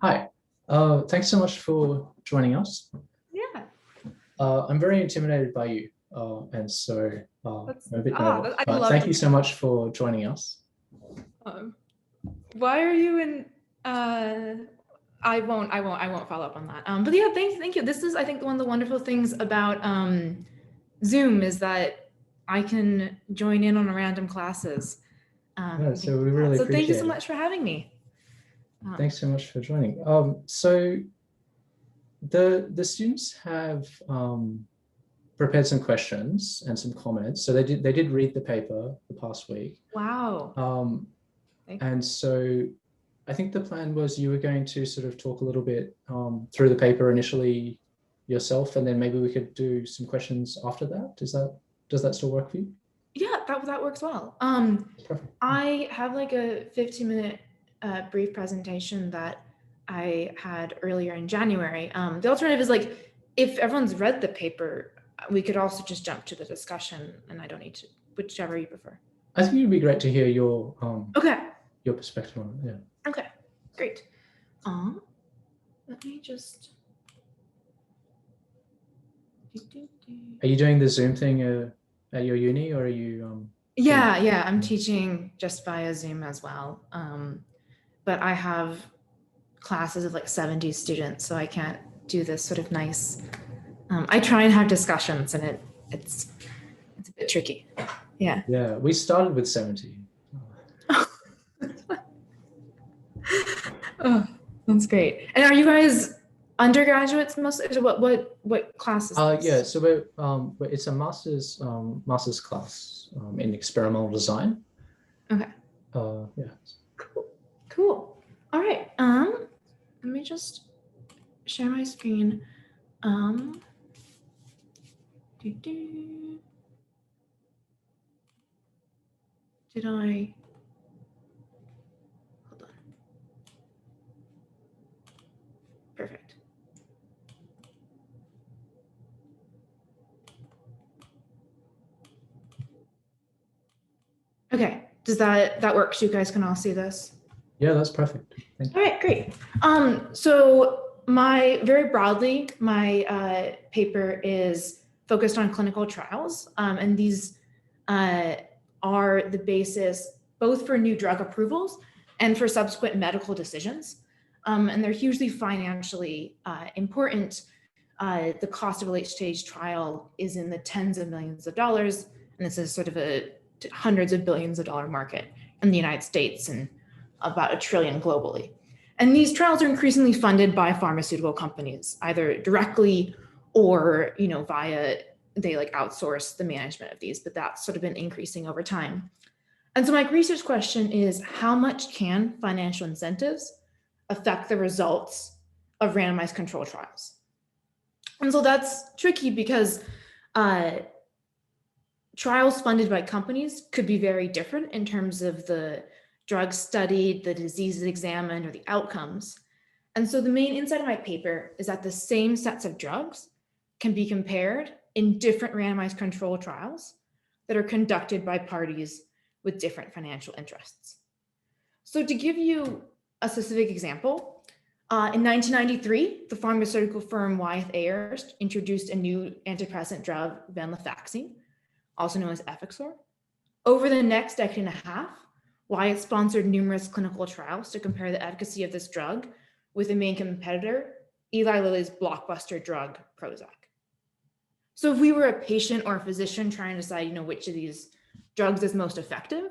Hi, thanks so much for joining us. Yeah, I'm very intimidated by you, and so that's I'm a bit nervous, I but love thank to you hear so much for joining us. that. Why are you in I won't follow up on that. But yeah, thank you. This is I think one of the wonderful things about Zoom is that I can join in on random classes. Yeah, And things so we like that. really So thank you so appreciate it. much for having me. Thanks so much for joining. So the students have prepared some questions and some comments. So they did read the paper the past week. Wow. Um, Thank you. and so I think the plan was you were going to sort of talk a little bit through the paper initially yourself, and then maybe we could do some questions after that. Does that still work for you? Yeah, that works well. Perfect. I have like a 15-minute brief presentation that I had earlier in January. The alternative is like, if everyone's read the paper, we could also just jump to the discussion and I don't need to, whichever you prefer. I think it'd be great to hear Okay. your perspective on it. Yeah. Okay, great. Let me just. Are you doing the Zoom thing at your uni, or are you? Yeah, I'm teaching just via Zoom as well. But I have classes of like 70 students, so I can't do this sort of nice. I try and have discussions, and it's a bit tricky. Yeah. Yeah, we started with 70. Oh, that's great. And are you guys undergraduates mostly? So what classes? Yeah, so it's a master's class in experimental design. Okay. Yeah. Cool. All right. Let me just share my screen. Did I? Hold on. Perfect. Okay. Does that work? So you guys can all see this? Yeah, that's perfect. Thank you. All right, great. So very broadly, my paper is focused on clinical trials, and these are the basis both for new drug approvals and for subsequent medical decisions. And they're hugely financially important. The cost of a late-stage trial is in the tens of millions of dollars, and this is sort of a hundreds of billions of dollar market in the United States and about $1 trillion globally. And these trials are increasingly funded by pharmaceutical companies, either directly or via they like outsource the management of these, but that's sort of been increasing over time. And so my research question is, how much can financial incentives affect the results of randomized control trials? And so that's tricky because trials funded by companies could be very different in terms of the drugs studied, the diseases examined, or the outcomes. And so the main insight of my paper is that the same sets of drugs can be compared in different randomized control trials that are conducted by parties with different financial interests. So to give you a specific example, in 1993, the pharmaceutical firm Wyeth Ayers introduced a new antidepressant drug, venlafaxine, also known as Effexor. Over the next decade and a half, Wyeth sponsored numerous clinical trials to compare the efficacy of this drug with the main competitor, Eli Lilly's blockbuster drug, Prozac. So if we were a patient or a physician trying to decide, which of these drugs is most effective,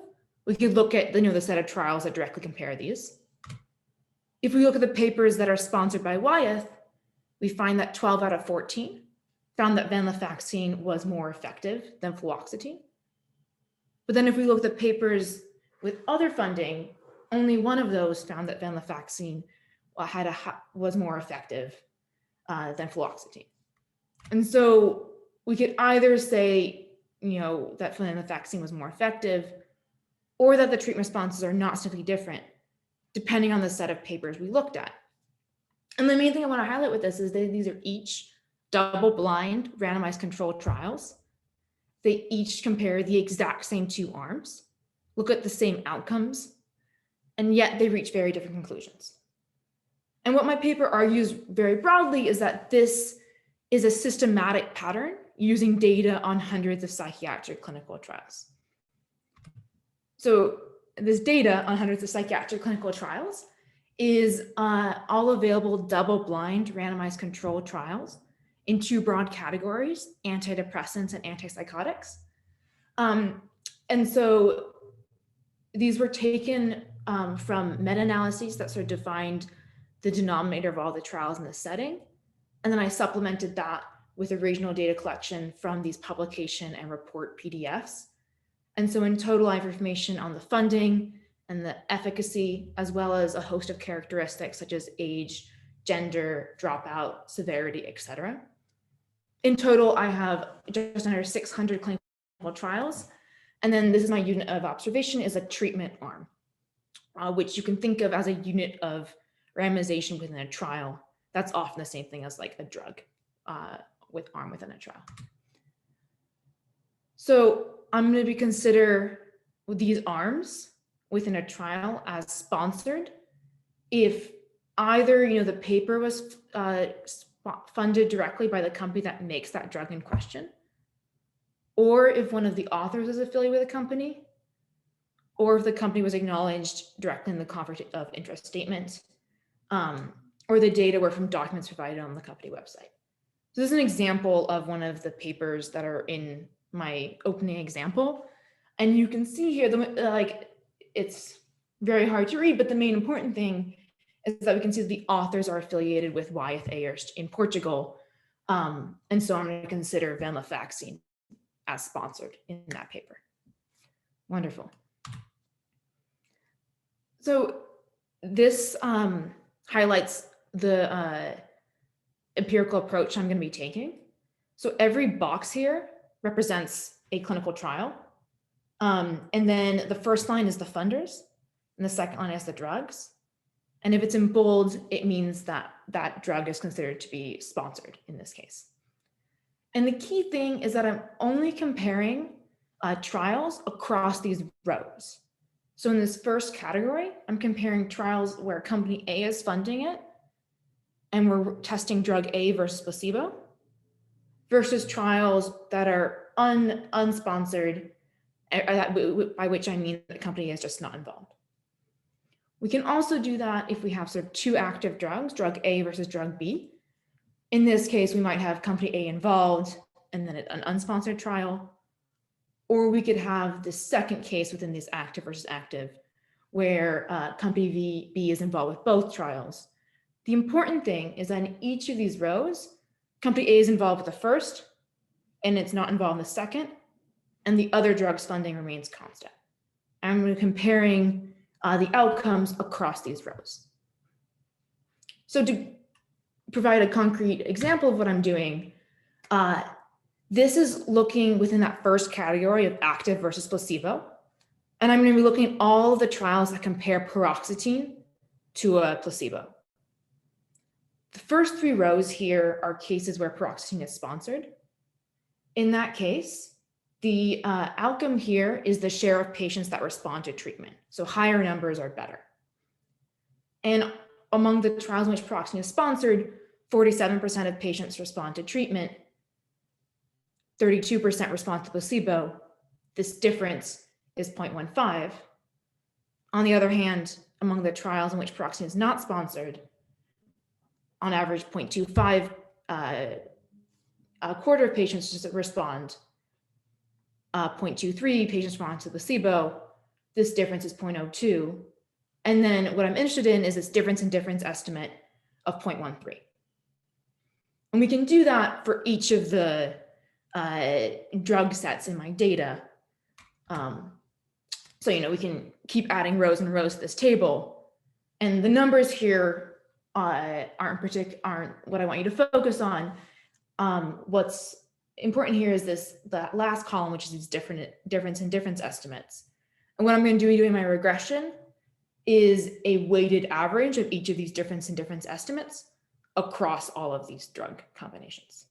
we could look at the set of trials that directly compare these. If we look at the papers that are sponsored by Wyeth, we find that 12 out of 14 found that venlafaxine was more effective than fluoxetine. But then if we look at the papers with other funding, only one of those found that venlafaxine was more effective than fluoxetine. And so we could either say, that venlafaxine was more effective, or that the treatment responses are not simply different, depending on the set of papers we looked at. And the main thing I want to highlight with this is that these are each double-blind randomized controlled trials. They each compare the exact same two arms, look at the same outcomes, and yet they reach very different conclusions. And what my paper argues very broadly is that this is a systematic pattern using data on hundreds of psychiatric clinical trials. So this data on hundreds of psychiatric clinical trials is all available double-blind randomized controlled trials in two broad categories, antidepressants and antipsychotics. And so these were taken from meta-analyses that sort of defined the denominator of all the trials in the setting. And then I supplemented that with a regional data collection from these publication and report PDFs. And so in total, I have information on the funding and the efficacy, as well as a host of characteristics such as age, gender, dropout, severity, et cetera. In total, I have just under 600 clinical trials. And then this is my unit of observation is a treatment arm, which you can think of as a unit of randomization within a trial. That's often the same thing as like a drug with arm within a trial. So I'm going to consider these arms within a trial as sponsored if either the paper was funded directly by the company that makes that drug in question, or if one of the authors is affiliated with a company, or if the company was acknowledged directly in the conflict of interest statement, or the data were from documents provided on the company website. So this is an example of one of the papers that are in my opening example. And you can see here, it's very hard to read, but the main important thing is that we can see that the authors are affiliated with YFA in Portugal. And so I'm going to consider venlafaxine as sponsored in that paper. Wonderful. So this highlights the empirical approach I'm going to be taking. So every box here represents a clinical trial. And then the first line is the funders, and the second line is the drugs. And if it's in bold, it means that that drug is considered to be sponsored in this case. And the key thing is that I'm only comparing trials across these rows. So in this first category, I'm comparing trials where company A is funding it, and we're testing drug A versus placebo, versus trials that are unsponsored, by which I mean the company is just not involved. We can also do that if we have sort of two active drugs, drug A versus drug B. In this case, we might have company A involved and then an unsponsored trial, or we could have the second case within this active versus active, where company B is involved with both trials. The important thing is that in each of these rows, company A is involved with the first, and it's not involved in the second, and the other drug's funding remains constant. I'm going to be comparing the outcomes across these rows. So to provide a concrete example of what I'm doing, this is looking within that first category of active versus placebo. And I'm going to be looking at all of the trials that compare paroxetine to a placebo. The first three rows here are cases where paroxetine is sponsored. In that case, the outcome here is the share of patients that respond to treatment. So higher numbers are better. And among the trials in which paroxetine is sponsored, 47% of patients respond to treatment, 32% respond to placebo. This difference is 0.15. On the other hand, among the trials in which paroxetine is not sponsored, on average 0.25, a quarter of patients respond, 0.23 patients respond to placebo. This difference is 0.02. And then what I'm interested in is this difference in difference estimate of 0.13. And we can do that for each of the drug sets in my data. So, we can keep adding rows and rows to this table. And the numbers here aren't what I want you to focus on. What's important here is that last column, which is these difference in difference estimates. And what I'm going to do in my regression is a weighted average of each of these difference in difference estimates across all of these drug combinations.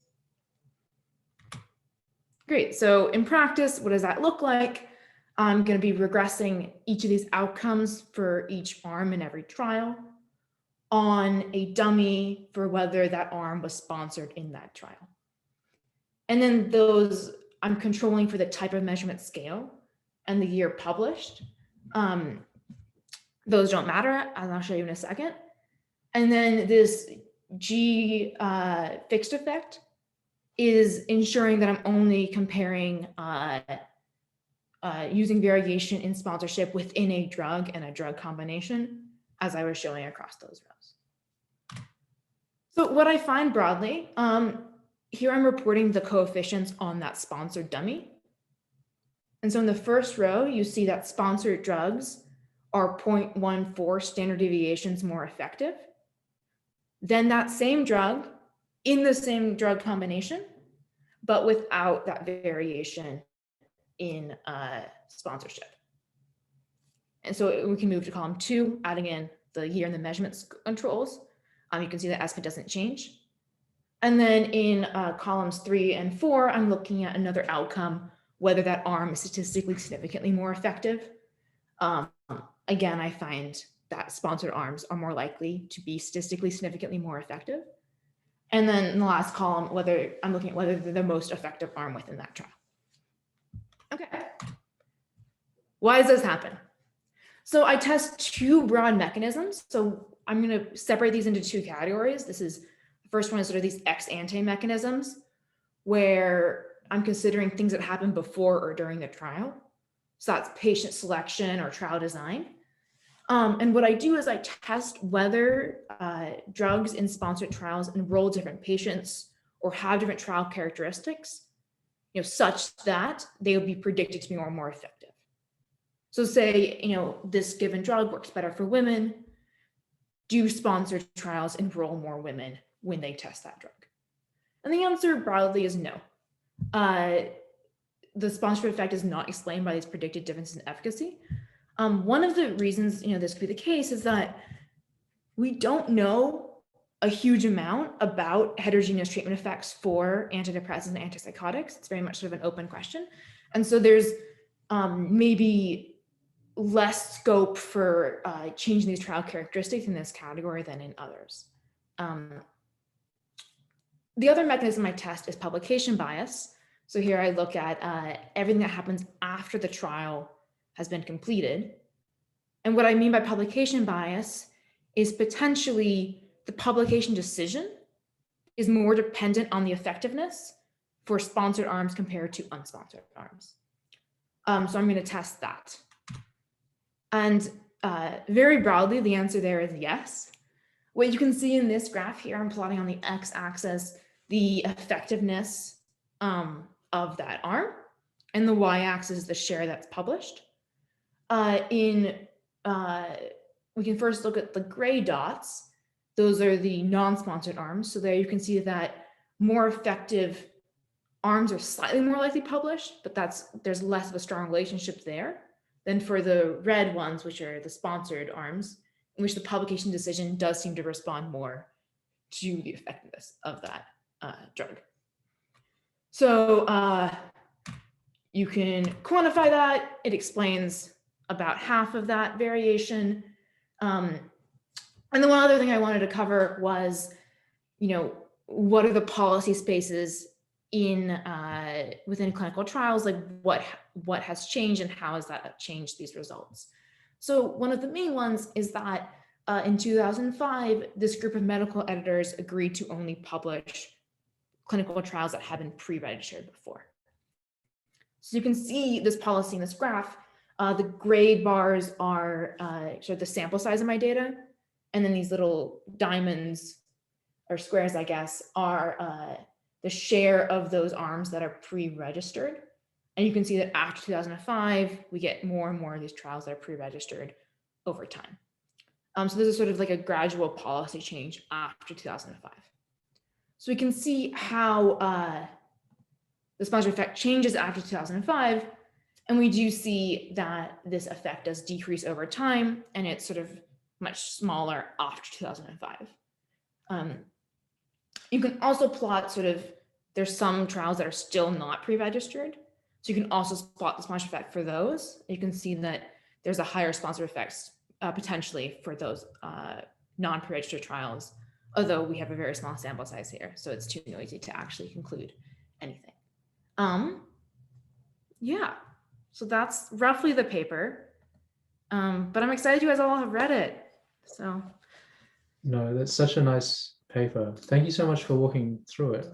Great. So in practice, what does that look like? I'm going to be regressing each of these outcomes for each arm in every trial. on a dummy for whether that arm was sponsored in that trial. And then those I'm controlling for the type of measurement scale and the year published. Those don't matter, as I'll show you in a second. And then this G fixed effect is ensuring that I'm only comparing using variation in sponsorship within a drug and a drug combination, as I was showing across those rows. So what I find broadly, here I'm reporting the coefficients on that sponsored dummy. And so in the first row, you see that sponsored drugs are 0.14 standard deviations more effective than that same drug in the same drug combination, but without that variation in sponsorship. And so we can move to column 2, adding in the year and the measurement controls. You can see that estimate doesn't change. And then in columns 3 and 4, I'm looking at another outcome, whether that arm is statistically significantly more effective. Again, I find that sponsored arms are more likely to be statistically significantly more effective. And then in the last column, whether I'm looking at whether they're the most effective arm within that trial. Okay. Why does this happen? So I test 2 broad mechanisms. So I'm going to separate these into 2 categories. The first one is sort of these ex ante mechanisms, where I'm considering things that happen before or during the trial. So that's patient selection or trial design. And what I do is I test whether drugs in sponsored trials enroll different patients or have different trial characteristics, such that they would be predicted to be more effective. So say, this given drug works better for women. Do sponsored trials enroll more women when they test that drug? And the answer broadly is no. The sponsorship effect is not explained by these predicted differences in efficacy. One of the reasons this could be the case is that we don't know a huge amount about heterogeneous treatment effects for antidepressants and antipsychotics. It's very much sort of an open question. And so there's maybe less scope for changing these trial characteristics in this category than in others. The other mechanism I test is publication bias. So here I look at everything that happens after the trial has been completed. And what I mean by publication bias is potentially the publication decision is more dependent on the effectiveness for sponsored arms compared to unsponsored arms. So I'm going to test that. And very broadly, the answer there is yes. What you can see in this graph here, I'm plotting on the x-axis the effectiveness of that arm, and the y-axis is the share that's published. We can first look at the gray dots. Those are the non-sponsored arms. So there you can see that more effective arms are slightly more likely published, but there's less of a strong relationship there than for the red ones, which are the sponsored arms, in which the publication decision does seem to respond more to the effectiveness of that drug. So you can quantify that. It explains about half of that variation. And then one other thing I wanted to cover was, what are the policy spaces in within clinical trials? Like what has changed and how has that changed these results? So one of the main ones is that in 2005, this group of medical editors agreed to only publish clinical trials that have been pre-registered before. So you can see this policy in this graph. The gray bars are sort of the sample size of my data. And then these little diamonds or squares, I guess, are the share of those arms that are pre-registered. And you can see that after 2005, we get more and more of these trials that are pre-registered over time. So this is sort of like a gradual policy change after 2005. So we can see how the sponsor effect changes after 2005. And we do see that this effect does decrease over time, and it's sort of much smaller after 2005. You can also plot there's some trials that are still not pre-registered. So you can also plot the sponsor effect for those. You can see that there's a higher sponsor effects potentially for those non-pre-registered trials, although we have a very small sample size here, so it's too noisy to actually conclude anything. Yeah, so that's roughly the paper. But I'm excited you guys all have read it. So No, that's such a nice paper. Thank you so much for walking through it.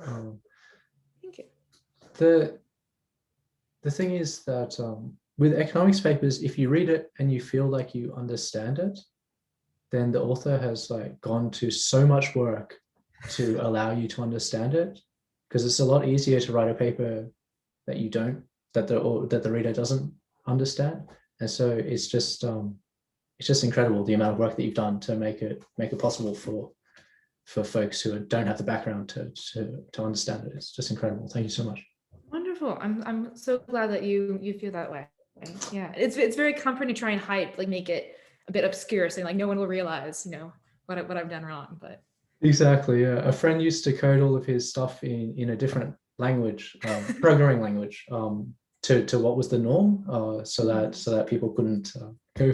thank you. The thing is that with economics papers, if you read it and you feel like you understand it, then the author has like gone to so much work to allow you to understand it, because it's a lot easier to write a paper that you don't, that the reader doesn't understand. And so it's just incredible the amount of work that you've done to make it possible for folks who don't have the background to understand it. It's just incredible. Thank you so much. Wonderful. I'm so glad that you feel that way. Yeah, it's very comforting to try and hide, like make it a bit obscure, saying like no one will realize, what I've done wrong. But exactly, yeah. A friend used to code all of his stuff in a different language, programming language, to what was the norm, so that people couldn't go.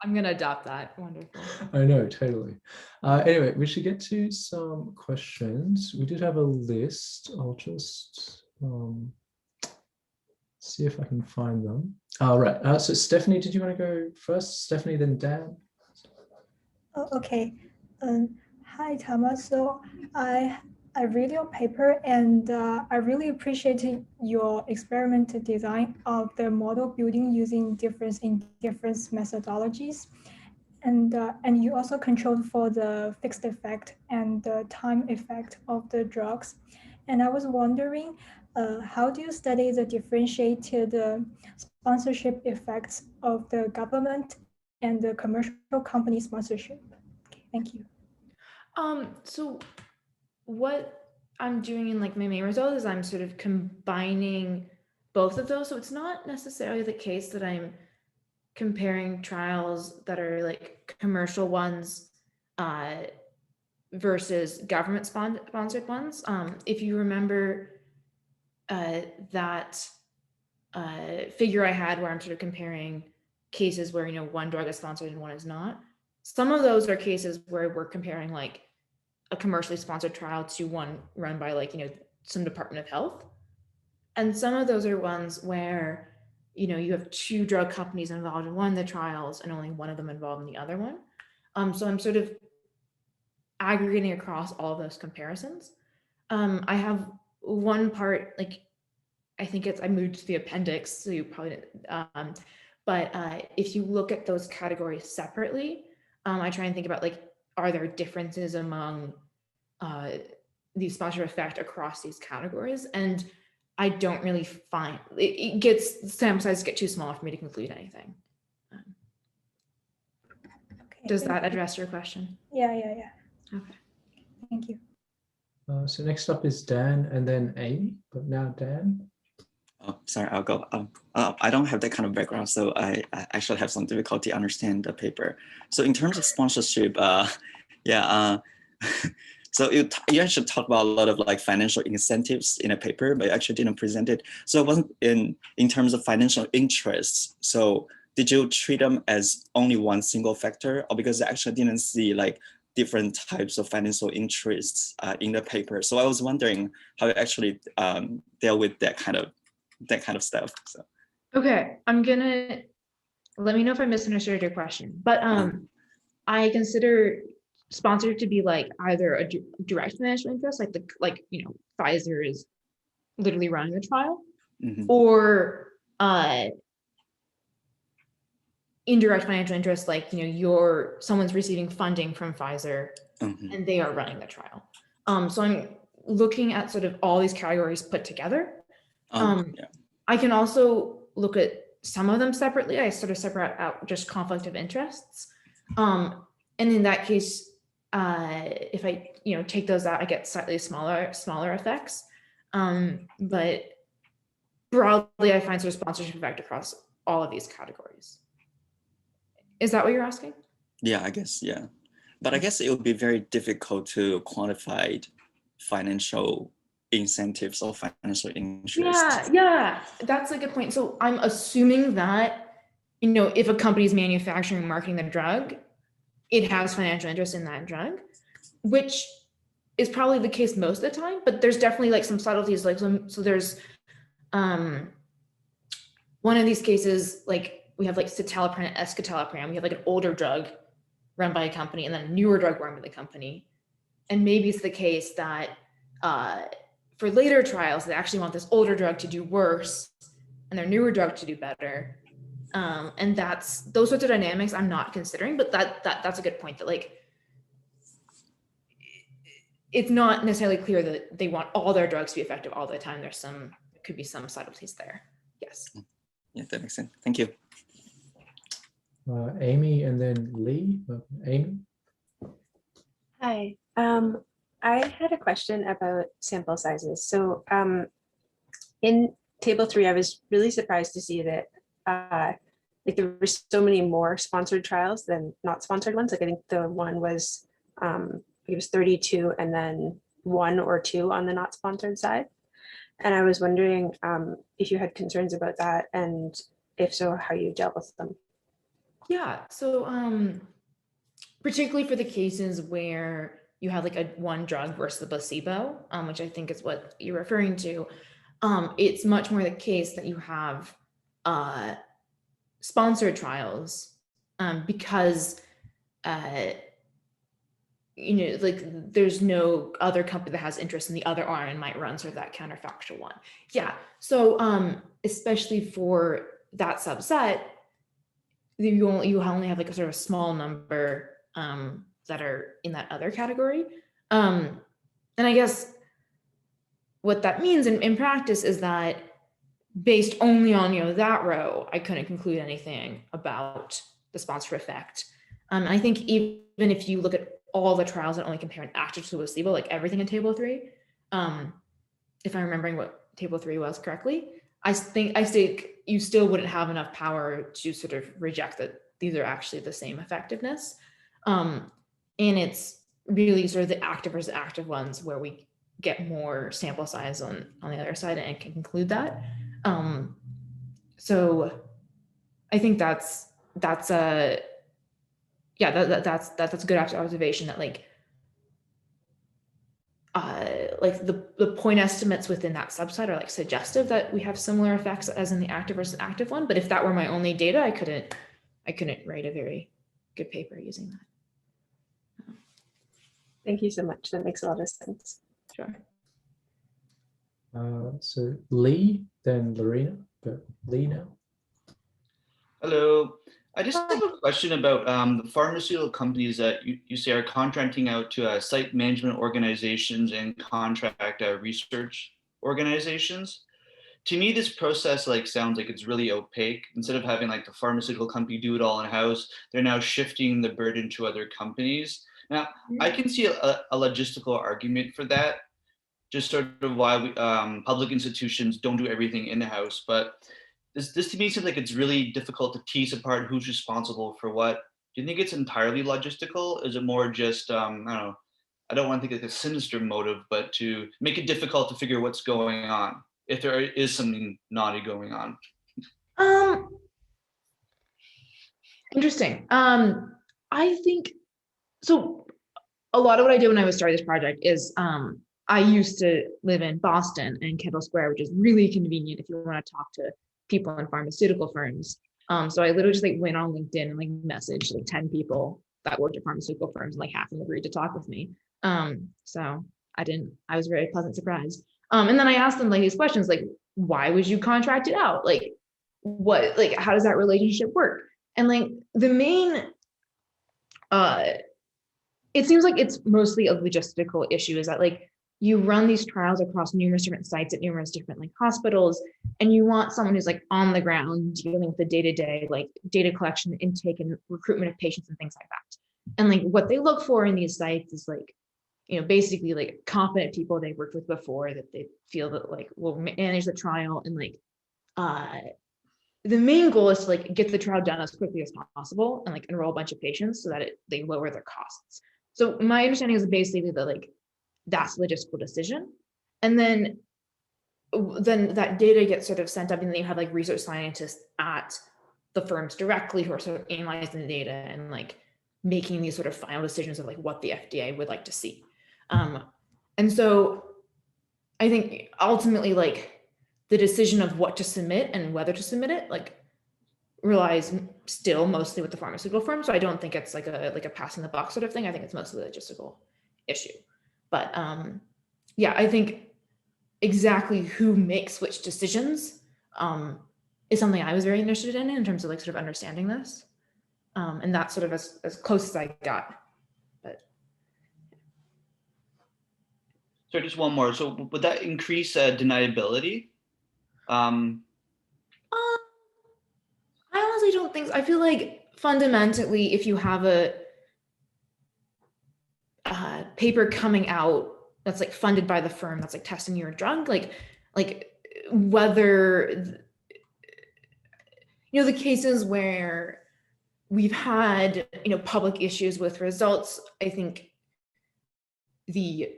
I'm gonna adopt that. Wonderful. I know, totally. Anyway, we should get to some questions. We did have a list. I'll just see if I can find them. Right. So Stephanie, did you want to go first? Stephanie, then Dan. Oh, okay. Hi, Tamar. So I read your paper, and I really appreciated your experimental design of the model building using difference methodologies. And you also controlled for the fixed effect and the time effect of the drugs. And I was wondering, how do you study the differentiated sponsorship effects of the government and the commercial company sponsorship? Okay, thank you. So what I'm doing in like my main result is I'm sort of combining both of those. So it's not necessarily the case that I'm comparing trials that are like commercial ones versus government sponsored ones. If you remember that figure I had where I'm sort of comparing cases where, one drug is sponsored and one is not. Some of those are cases where we're comparing like a commercially sponsored trial to one run by like, some Department of Health. And some of those are ones where, you have two drug companies involved in one of the trials and only one of them involved in the other one. So I'm sort of aggregating across all of those comparisons. I have one part, like, I think I moved to the appendix, so you probably didn't. But if you look at those categories separately, I try and think about like, are there differences among the sponsorship effect across these categories? And I don't really find it gets sample sizes get too small for me to conclude anything. Okay, Does that address your question? Yeah. Okay. Thank you. So next up is Dan and then Amy, but now Dan. Oh, sorry, I'll go. I don't have that kind of background, so I actually have some difficulty understand the paper. So in terms of sponsorship, so you actually talked about a lot of like financial incentives in a paper, but you actually didn't present it. So it wasn't in terms of financial interests. So did you treat them as only one single factor, or because I actually didn't see like different types of financial interests in the paper? So I was wondering how you actually deal with that kind of stuff. So. Okay, I'm gonna let me know if I misunderstood your question, but I consider sponsored to be like either a direct financial interest, like Pfizer is literally running the trial, or indirect financial interest, like someone's receiving funding from Pfizer and they are running the trial. So I'm looking at sort of all these categories put together. I can also look at some of them separately. I sort of separate out just conflict of interests. And in that case, if I take those out, I get slightly smaller effects. But broadly, I find sort of sponsorship effect across all of these categories. Is that what you're asking? Yeah, I guess, yeah. But I guess it would be very difficult to quantify financial incentives or financial interests. Yeah, that's a good point. So I'm assuming that, if a company is manufacturing and marketing the drug, it has financial interest in that drug, which is probably the case most of the time, but there's definitely like some subtleties. Like, so there's one of these cases, like we have like citalopram and escitalopram. We have like an older drug run by a company and then a newer drug run by the company. And maybe it's the case that for later trials, they actually want this older drug to do worse and their newer drug to do better. And that's those sorts of dynamics I'm not considering, but that's a good point, that like it's not necessarily clear that they want all their drugs to be effective all the time. There could be some subtleties there. Yes. Yeah, that makes sense. Thank you. Amy and then Lee. Amy. Hi. I had a question about sample sizes. So in table 3, I was really surprised to see that like there were so many more sponsored trials than not sponsored ones. Like I think the one was it was 32 and then 1 or 2 on the not sponsored side. And I was wondering if you had concerns about that, and if so, how you dealt with them. Yeah, so particularly for the cases where you have like a one drug versus the placebo, which I think is what you're referring to, it's much more the case that you have sponsored trials because you know, like there's no other company that has interest in the other arm and might run sort of that counterfactual one. Yeah, so especially for that subset, you only have like a sort of small number that are in that other category. And I guess what that means in practice is that based only on, you know, that row, I couldn't conclude anything about the sponsor effect. I think even if you look at all the trials that only compare an active to placebo, like everything in table 3, if I'm remembering what table 3 was correctly, I think you still wouldn't have enough power to sort of reject that these are actually the same effectiveness. And it's really sort of the active versus active ones where we get more sample size on the other side and can conclude that. So I think that's a good observation, that like the point estimates within that subset are like suggestive that we have similar effects as in the active versus active one. But if that were my only data, I couldn't write a very good paper using that. Thank you so much. That makes a lot of sense. Sure. So Lee, then Lorena, but Lee now. Hello. I just have a question about the pharmaceutical companies that you say are contracting out to site management organizations and contract research organizations. To me, this process like sounds like it's really opaque. Instead of having like the pharmaceutical company do it all in-house, they're now shifting the burden to other companies. Now, I can see a logistical argument for that, just sort of why we, public institutions don't do everything in-house, but this to me seems like it's really difficult to tease apart who's responsible for what. Do you think it's entirely logistical? Is it more just, I don't know, I don't want to think like a sinister motive, but to make it difficult to figure what's going on, if there is something naughty going on? Interesting. I think, so a lot of what I did when I was starting this project is I used to live in Boston and Kendall Square, which is really convenient if you want to talk to people in pharmaceutical firms. So I literally just like went on LinkedIn and like messaged like 10 people that worked at pharmaceutical firms, and like half of them agreed to talk with me. So I was very pleasant surprised. And then I asked them like these questions, like, why would you contract it out? Like, what, like, how does that relationship work? And like the main, it seems like it's mostly a logistical issue, is that like you run these trials across numerous different sites at numerous different like hospitals, and you want someone who's like on the ground dealing with the day-to-day like data collection, intake, and recruitment of patients and things like that. And like what they look for in these sites is like, you know, basically like competent people they've worked with before that they feel that like will manage the trial, and like the main goal is to like get the trial done as quickly as possible and like enroll a bunch of patients so that they lower their costs. So my understanding is basically that like that's a logistical decision. And then that data gets sort of sent up, and then you have like research scientists at the firms directly who are sort of analyzing the data and like making these sort of final decisions of like what the FDA would like to see. And so I think ultimately like the decision of what to submit and whether to submit it like relies still mostly with the pharmaceutical firm. So I don't think it's like a pass in the box sort of thing. I think it's mostly a logistical issue. But yeah, I think exactly who makes which decisions is something I was very interested in terms of like sort of understanding this. And that's sort of as close as I got. But So just one more. So would that increase deniability? I honestly don't think so. I feel like fundamentally, if you have a paper coming out that's like funded by the firm that's like testing your drug, like whether, you know, the cases where we've had, you know, public issues with results, I think the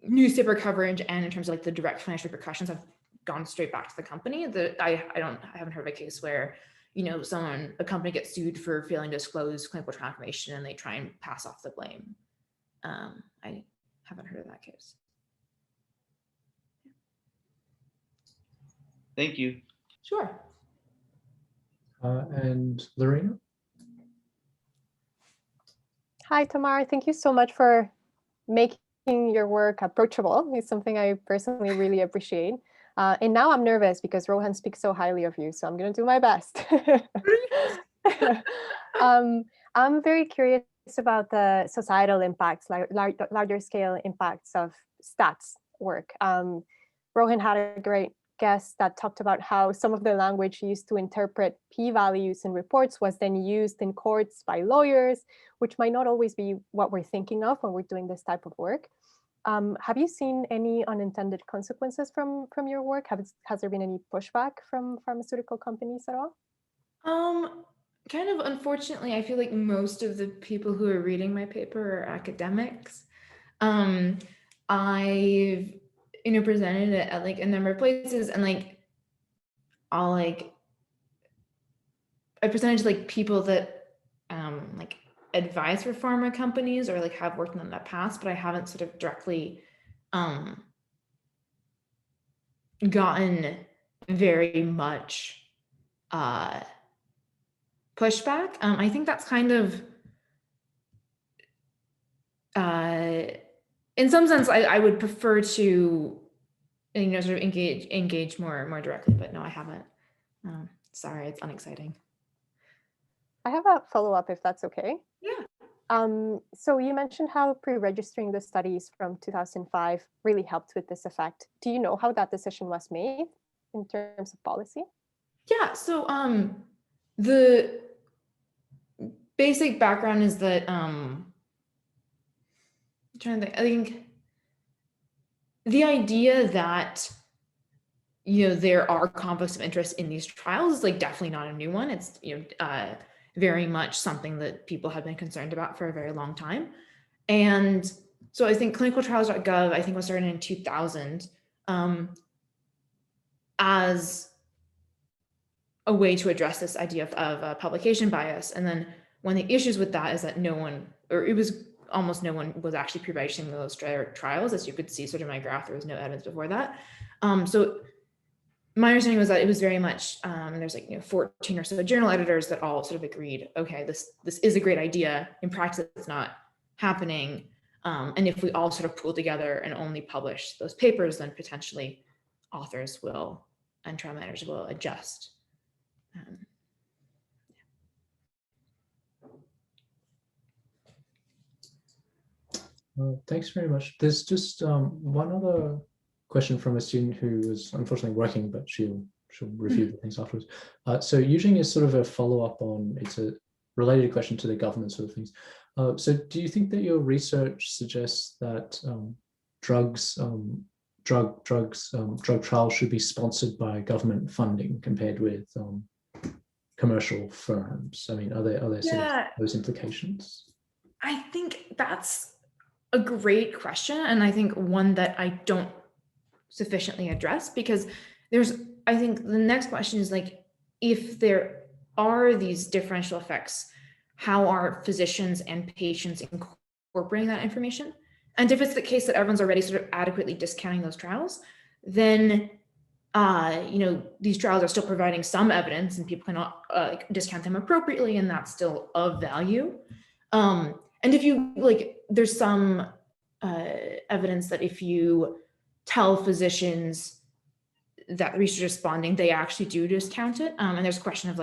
newspaper coverage and in terms of like the direct financial repercussions have gone straight back to the company. I haven't heard of a case where, you know, a company gets sued for failing to disclose clinical trial information and they try and pass off the blame. I haven't heard of that case. Thank you. Sure. And Lorena? Hi, Tamar. Thank you so much for making your work approachable. It's something I personally really appreciate. And now I'm nervous because Rohan speaks so highly of you, so I'm going to do my best. I'm very curious about the societal impacts, like larger scale impacts of stats work. Rohan had a great guest that talked about how some of the language used to interpret p-values in reports was then used in courts by lawyers, which might not always be what we're thinking of when we're doing this type of work. Have you seen any unintended consequences from your work? Has there been any pushback from pharmaceutical companies at all? Kind of unfortunately, I feel like most of the people who are reading my paper are academics. I've, you know, presented it at like a number of places, and like I presented to like people that like advise for pharma companies or like have worked in that past, but I haven't sort of directly gotten very much pushback. I think that's kind of in some sense I would prefer to, you know, sort of engage more directly, but no, I haven't. Sorry, it's unexciting. I have a follow-up if that's okay. Yeah. So you mentioned how pre-registering the studies from 2005 really helped with this effect. Do you know how that decision was made in terms of policy? Yeah, so the basic background is that I'm trying to think, I think the idea that, you know, there are conflicts of interest in these trials is like definitely not a new one. It's, you know, very much something that people have been concerned about for a very long time. And so I think clinicaltrials.gov, I think was started in 2000 as a way to address this idea of publication bias. And then one of the issues with that is that no one, or it was almost no one was actually pre-registering those trials. As you could see sort of my graph, there was no evidence before that. So my understanding was that it was very much, there's like, you know, 14 or so journal editors that all sort of agreed, okay, this is a great idea. In practice, it's not happening. And if we all sort of pool together and only publish those papers, then potentially authors will, and trial managers will adjust. Thanks very much. There's just one other question from a student who was unfortunately working, but she'll review the things afterwards. So using as sort of a follow-up on, it's a related question to the government sort of things. So do you think that your research suggests that drug trials should be sponsored by government funding compared with commercial firms? I mean, are there sort of those implications? I think that's a great question, and I think one that I don't sufficiently address, because I think the next question is like, if there are these differential effects, how are physicians and patients incorporating that information? And if it's the case that everyone's already sort of adequately discounting those trials, then these trials are still providing some evidence and people cannot discount them appropriately, and that's still of value. And if you there's some evidence that if you tell physicians that the research is responding, they actually do discount it. And there's a question of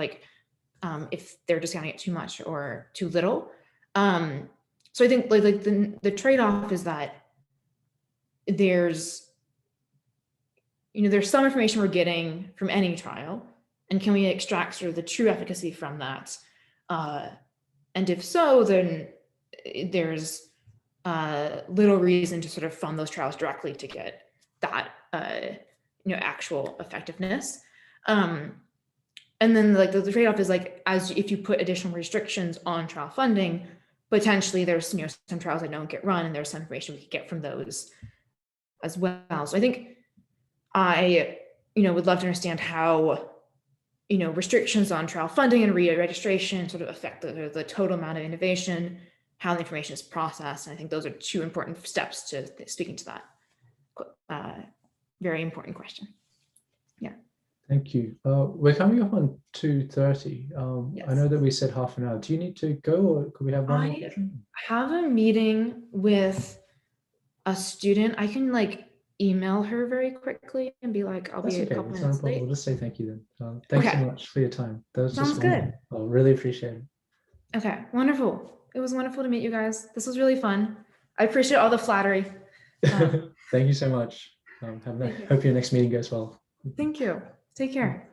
if they're discounting it too much or too little. So I think the trade-off is that there's some information we're getting from any trial, and can we extract sort of the true efficacy from that? And if so, then there's little reason to sort of fund those trials directly to get that actual effectiveness. And then the trade-off is if you put additional restrictions on trial funding, potentially there's some trials that don't get run, and there's some information we could get from those as well. So I think I would love to understand how restrictions on trial funding and registration sort of affect the total amount of innovation, how the information is processed. And I think those are two important steps to speaking to that very important question. Yeah. Thank you. We're coming up on 2:30. Yes. I know that we said half an hour. Do you need to go, or could we have one more I question? have a meeting with a student. I can email her very quickly and be like, I'll That's be okay. a couple That's not a minutes problem. late. We'll just say thank you then. Thanks so Okay. much for your time. That was Sounds just good. wonderful. I really appreciate it. Okay, wonderful. It was wonderful to meet you guys. This was really fun. I appreciate all the flattery. Thank you so much. Thank you. Hope your next meeting goes well. Thank you. Take care.